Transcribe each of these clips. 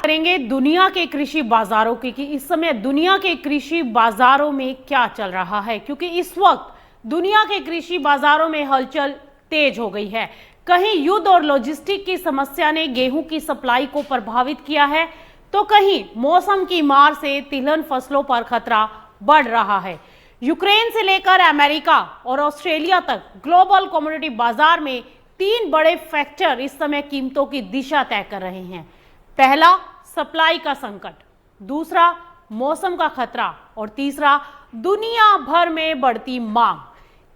करेंगे दुनिया के कृषि बाजारों की कि इस समय दुनिया के कृषि बाजारों में क्या चल रहा है, क्योंकि इस वक्त दुनिया के कृषि बाजारों में हलचल तेज हो गई है। कहीं युद्ध और लॉजिस्टिक की समस्या ने गेहूं की सप्लाई को प्रभावित किया है, तो कहीं मौसम की मार से तिलहन फसलों पर खतरा बढ़ रहा है। यूक्रेन से लेकर अमेरिका और ऑस्ट्रेलिया तक ग्लोबल कमोडिटी बाजार में 3 बड़े फैक्टर इस समय कीमतों की दिशा तय कर रहे हैं। पहला, सप्लाई का संकट, दूसरा मौसम का खतरा और तीसरा दुनिया भर में बढ़ती मांग।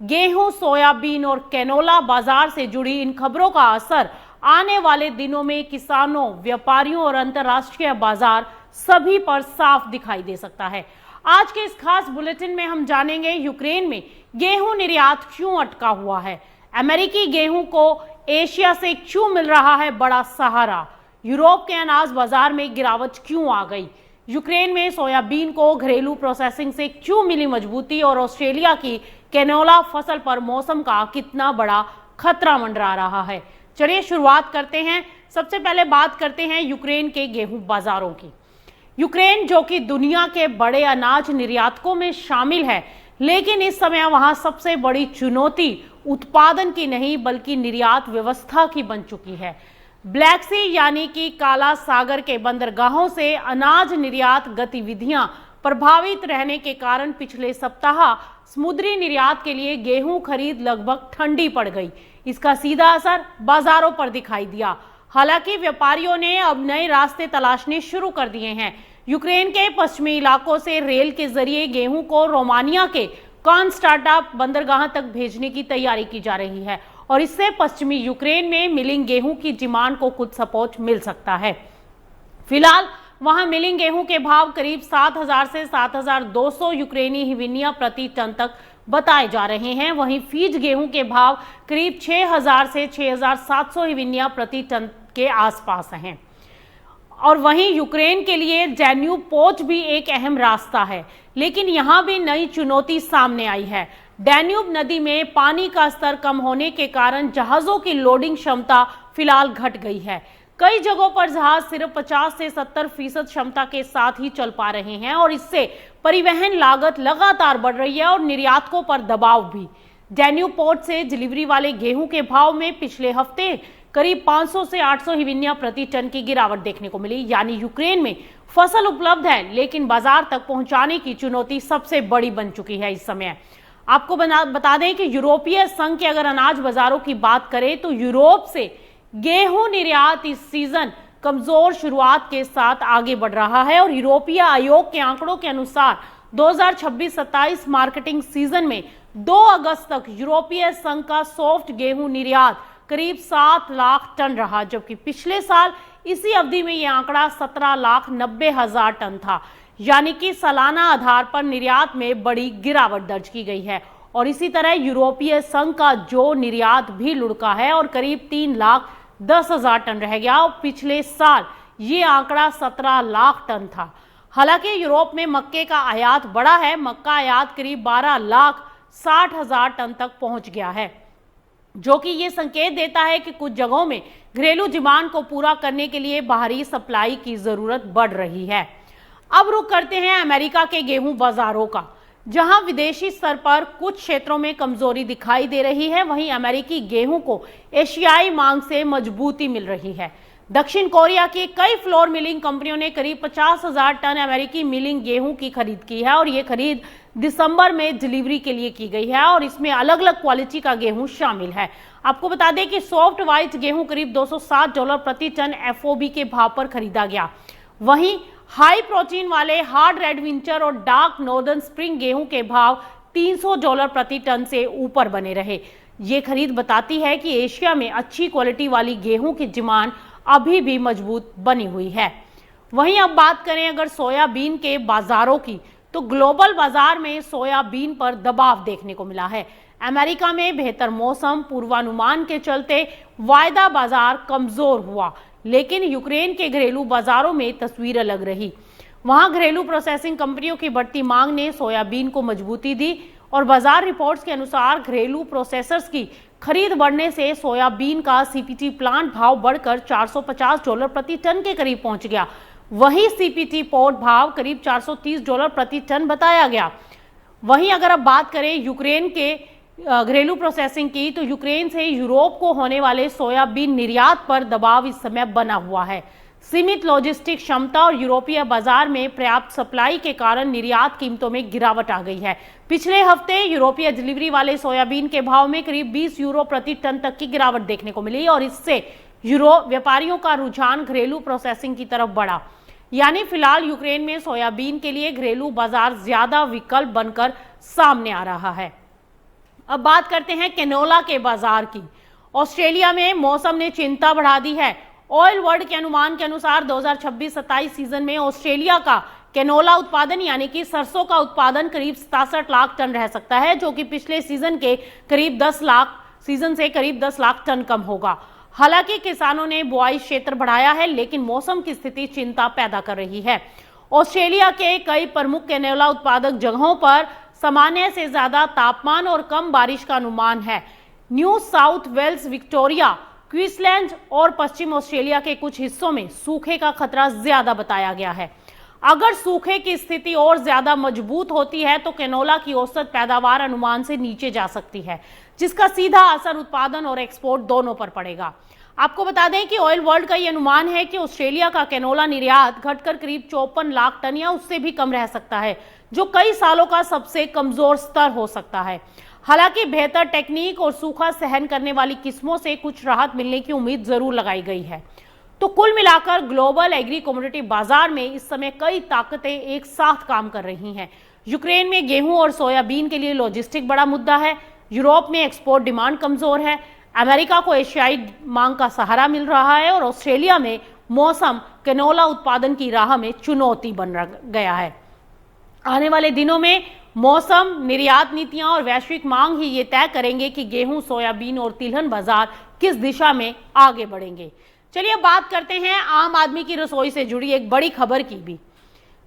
गेहूं, सोयाबीन और कैनोला बाजार से जुड़ी इन खबरों का असर आने वाले दिनों में किसानों, व्यापारियों और अंतर्राष्ट्रीय बाजार सभी पर साफ दिखाई दे सकता है। आज के इस खास बुलेटिन में हम जानेंगे यूक्रेन में गेहूं निर्यात क्यों अटका हुआ है, अमेरिकी गेहूं को एशिया से क्यों मिल रहा है बड़ा सहारा, यूरोप के अनाज बाजार में गिरावट क्यों आ गई, यूक्रेन में सोयाबीन को घरेलू प्रोसेसिंग से क्यों मिली मजबूती और ऑस्ट्रेलिया की कैनोला फसल पर मौसम का कितना बड़ा खतरा मंडरा रहा है। चलिए शुरुआत करते हैं। सबसे पहले बात करते हैं यूक्रेन के गेहूं बाजारों की। यूक्रेन जो कि दुनिया के बड़े अनाज निर्यातकों में शामिल है, लेकिन इस समय वहां सबसे बड़ी चुनौती उत्पादन की नहीं बल्कि निर्यात व्यवस्था की बन चुकी है। ब्लैक सी यानी कि काला सागर के बंदरगाहों से अनाज निर्यात गतिविधियां प्रभावित रहने के कारण पिछले सप्ताह समुद्री निर्यात के लिए गेहूं खरीद लगभग ठंडी पड़ गई। इसका सीधा असर बाजारों पर दिखाई दिया। हालांकि व्यापारियों ने अब नए रास्ते तलाशने शुरू कर दिए हैं। यूक्रेन के पश्चिमी इलाकों से रेल के जरिए गेहूं को रोमानिया के कॉन्स्टांटा बंदरगाह तक भेजने की तैयारी की जा रही है और इससे पश्चिमी यूक्रेन में मिलिंग गेहूं की डिमांड को कुछ सपोर्ट मिल सकता है। फिलहाल वहां मिलिंग गेहूं के भाव करीब 7,000 से 7,200 यूक्रेनी हिविनिया प्रति टन तक बताए जा रहे हैं। वहीं फीज गेहूं के भाव करीब 6,000 से 6,700 हिविनिया प्रति टन के आसपास हैं। और वहीं यूक्रेन के लिए डैन्यूब पोर्ट भी एक अहम रास्ता है, लेकिन यहां भी नई चुनौती सामने आई है। डैन्यूब नदी में पानी का स्तर कम होने के कारण जहाजों की लोडिंग क्षमता फिलहाल घट गई है। कई जगहों पर जहाज सिर्फ 50 से 70% क्षमता के साथ ही चल पा रहे हैं और इससे परिवहन लागत लगातार बढ़ रही है और निर्यातकों पर दबाव भी। डैन्यूब पोर्ट से डिलीवरी वाले गेहूं के भाव में पिछले हफ्ते करीब 500 से 800 हिविनिया प्रति टन की गिरावट देखने को मिली। यानी यूक्रेन में फसल उपलब्ध है, लेकिन बाजार तक पहुंचाने की चुनौती सबसे बड़ी बन चुकी है इस समय। आपको बता दें कि यूरोपीय संघ के अगर अनाज बाजारों की बात करें तो यूरोप से गेहूं निर्यात इस सीजन कमजोर शुरुआत के साथ आगे बढ़ रहा है और यूरोपीय आयोग के आंकड़ों के अनुसार 2026-27 मार्केटिंग सीजन में 2 अगस्त तक यूरोपीय संघ का सॉफ्ट गेहूं निर्यात करीब 7 लाख टन रहा, जबकि पिछले साल इसी अवधि में यह आंकड़ा 17,90,000 टन था। यानी कि सालाना आधार पर निर्यात में बड़ी गिरावट दर्ज की गई है और इसी तरह यूरोपीय संघ का जो निर्यात भी लुढ़का है और करीब 3,10,000 टन रह गया और पिछले साल ये आंकड़ा 17 लाख टन था। हालांकि यूरोप में मक्के का आयात बढ़ा है। मक्का आयात करीब 12,60,000 टन तक पहुंच गया है, जो कि ये संकेत देता है कि कुछ जगहों में घरेलू डिमांड को पूरा करने के लिए बाहरी सप्लाई की जरूरत बढ़ रही है। अब रुख करते हैं अमेरिका के गेहूं बाजारों का, जहां विदेशी स्तर पर कुछ क्षेत्रों में कमजोरी दिखाई दे रही है। वहीं अमेरिकी गेहूं को एशियाई मांग से मजबूती मिल रही है। दक्षिण कोरिया की कई फ्लोर मिलिंग कंपनियों ने करीब 50,000 टन अमेरिकी मिलिंग गेहूं की खरीद की है और ये खरीद दिसंबर में डिलीवरी के लिए की गई है और इसमें अलग अलग क्वालिटी का गेहूं शामिल है। आपको बता दें कि सॉफ्ट व्हाइट गेहूं करीब $260 प्रति टन FOB के भाव पर खरीदा गया। वहीं हाई प्रोटीन वाले हार्ड रेड विंटर और डार्क नॉर्दर्न स्प्रिंग गेहूं के भाव $300 प्रति टन से ऊपर बने रहे। ये खरीद बताती है कि एशिया में अच्छी क्वालिटी वाली गेहूं की डिमांड अभी भी मजबूत बनी हुई है। वहीं अब बात करें अगर सोयाबीन के बाजारों की, तो ग्लोबल बाजार में सोयाबीन पर दबाव देखने को मिला है। अमेरिका में बेहतर मौसम पूर्वानुमान के चलते वायदा बाजार कमजोर हुआ, लेकिन यूक्रेन के घरेलू बाजारों में तस्वीर अलग रही। वहां घरेलू प्रोसेसिंग कंपनियों की बढ़ती मांग ने सोयाबीन को मजबूती दी और बाजार रिपोर्ट्स के अनुसार घरेलू प्रोसेसर्स की खरीद बढ़ने से सोयाबीन का CPT प्लांट भाव बढ़कर $450 प्रति टन के करीब पहुंच गया। वहीं सीपीटी पोर्ट भाव करीब $430 प्रति टन बताया गया। वहीं अगर अब बात करें यूक्रेन के घरेलू प्रोसेसिंग की, तो यूक्रेन से यूरोप को होने वाले सोयाबीन निर्यात पर दबाव इस समय बना हुआ है। सीमित लॉजिस्टिक क्षमता और यूरोपीय बाजार में पर्याप्त सप्लाई के कारण निर्यात कीमतों में गिरावट आ गई है। पिछले हफ्ते यूरोपीय डिलीवरी वाले सोयाबीन के भाव में करीब €20 प्रति टन तक की गिरावट देखने को मिली और इससे यूरो व्यापारियों का रुझान घरेलू प्रोसेसिंग की तरफ बढ़ा। यानी फिलहाल यूक्रेन में सोयाबीन के लिए घरेलू बाजार ज्यादा विकल्प बनकर सामने आ रहा है। अब बात करते हैं कैनोला के बाजार की। ऑस्ट्रेलिया में मौसम ने चिंता बढ़ा दी है। ऑयल वर्ल्ड के अनुमान के अनुसार 2026-27 सीजन में ऑस्ट्रेलिया का कैनोला उत्पादन यानी कि सरसों का उत्पादन करीब 67 लाख टन रह सकता है, जो कि पिछले सीजन के करीब 10 लाख टन कम होगा। हालांकि किसानों ने बुआई क्षेत्र बढ़ाया है, लेकिन मौसम की स्थिति चिंता पैदा कर रही है। ऑस्ट्रेलिया के कई प्रमुख कैनोला उत्पादक जगहों पर सामान्य से ज्यादा तापमान और कम बारिश का अनुमान है। New South Wales, Victoria, Queensland और पश्चिम ऑस्ट्रेलिया के कुछ हिस्सों में सूखे का खतरा ज्यादा बताया गया है। अगर सूखे की स्थिति और ज्यादा मजबूत होती है तो कैनोला की औसत पैदावार अनुमान से नीचे जा सकती है, जिसका सीधा असर उत्पादन और एक्सपोर्ट दोनों पर पड़ेगा। आपको बता दें कि ऑयल वर्ल्ड का यह अनुमान है कि ऑस्ट्रेलिया का कैनोला निर्यात घटकर करीब 54 लाख टन या उससे भी कम रह सकता है, जो कई सालों का सबसे कमजोर स्तर हो सकता है। हालांकि बेहतर टेक्निक और सूखा सहन करने वाली किस्मों से कुछ राहत मिलने की उम्मीद जरूर लगाई गई है। तो कुल मिलाकर ग्लोबल एग्री कमोडिटी बाजार में इस समय कई ताकतें एक साथ काम कर रही हैं। यूक्रेन में गेहूं और सोयाबीन के लिए लॉजिस्टिक बड़ा मुद्दा है। यूरोप में एक्सपोर्ट डिमांड कमजोर है। अमेरिका को एशियाई मांग का सहारा मिल रहा है और ऑस्ट्रेलिया में मौसम कैनोला उत्पादन की राह में चुनौती बन गया है। आने वाले दिनों में मौसम, निर्यात नीतियां और वैश्विक मांग ही ये तय करेंगे कि गेहूं, सोयाबीन और तिलहन बाजार किस दिशा में आगे बढ़ेंगे। चलिए बात करते हैं आम आदमी की रसोई से जुड़ी एक बड़ी खबर की भी।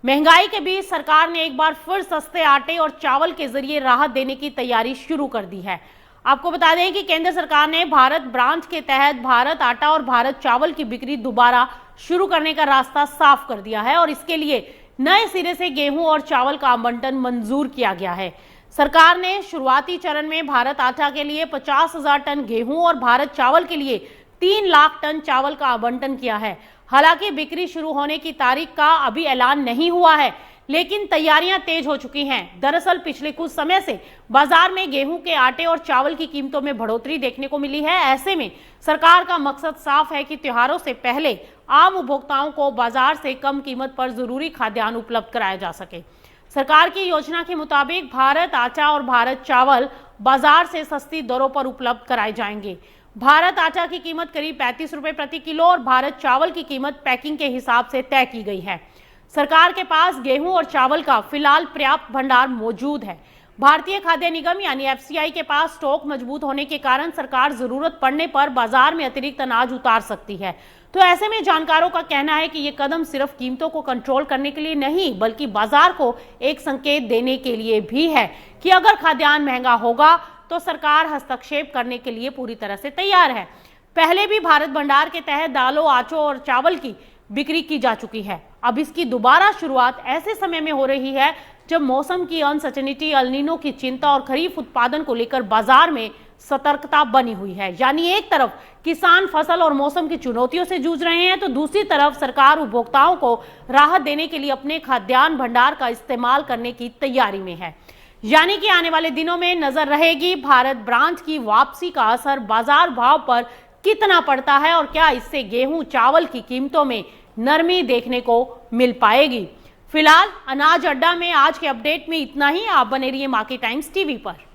महंगाई के बीच सरकार ने एक बार फिर सस्ते आटे और चावल के जरिए राहत देने की तैयारी शुरू कर दी है। आपको बता दें कि केंद्र सरकार ने भारत ब्रांच के तहत भारत आटा और भारत चावल की बिक्री दोबारा शुरू करने का रास्ता साफ कर दिया है और इसके लिए नए सिरे से गेहूं और चावल का आवंटन मंजूर किया गया है। सरकार ने शुरुआती चरण में भारत आटा के लिए 50,000 टन गेहूं और भारत चावल के लिए 3 लाख टन चावल का आवंटन किया है। हालांकि बिक्री शुरू होने की तारीख का अभी ऐलान नहीं हुआ है, लेकिन तैयारियां तेज हो चुकी हैं। दरअसल पिछले कुछ समय से बाजार में गेहूं के आटे और चावल की कीमतों में बढ़ोतरी देखने को मिली है। ऐसे में सरकार का मकसद साफ है कि त्योहारों से पहले आम उपभोक्ताओं को बाजार से कम कीमत पर जरूरी खाद्यान्न उपलब्ध कराया जा सके। सरकार की योजना के मुताबिक भारत आटा और भारत चावल बाजार से सस्ती दरों पर उपलब्ध कराए जाएंगे। भारत आटा की कीमत करीब 35 रुपए प्रति किलो और भारत चावल की कीमत पैकिंग के हिसाब से तय की गई है। सरकार के पास गेहूं और चावल का फिलहाल पर्याप्त भंडार मौजूद है। भारतीय खाद्य निगम यानी एफसीआई के पास स्टॉक मजबूत होने के कारण सरकार जरूरत पड़ने पर बाजार में अतिरिक्त अनाज उतार सकती है। तो ऐसे में जानकारों का कहना है कि ये कदम सिर्फ कीमतों को कंट्रोल करने के लिए नहीं, बल्कि बाजार को एक संकेत देने के लिए भी है कि अगर खाद्यान्न महंगा होगा तो सरकार हस्तक्षेप करने के लिए पूरी तरह से तैयार है। पहले भी भारत भंडार के तहत दालों, आटों और चावल की बिक्री की जा चुकी है। अब इसकी दोबारा शुरुआत ऐसे समय में हो रही है जब मौसम की अनसर्टेनिटी, एल नीनो की चिंता और खरीफ उत्पादन को लेकर बाजार में सतर्कता बनी हुई है। यानी एक तरफ किसान फसल और मौसम की चुनौतियों से जूझ रहे हैं, तो दूसरी तरफ सरकार उपभोक्ताओं को राहत देने के लिए अपने खाद्यान्न भंडार का इस्तेमाल करने की तैयारी में है। यानी कि आने वाले दिनों में नजर रहेगी भारत ब्रांच की वापसी का असर बाजार भाव पर कितना पड़ता है और क्या इससे गेहूं, चावल की कीमतों में नरमी देखने को मिल पाएगी। फिलहाल अनाज अड्डा में आज के अपडेट में इतना ही। आप बने रहिए मार्केट टाइम्स टीवी पर।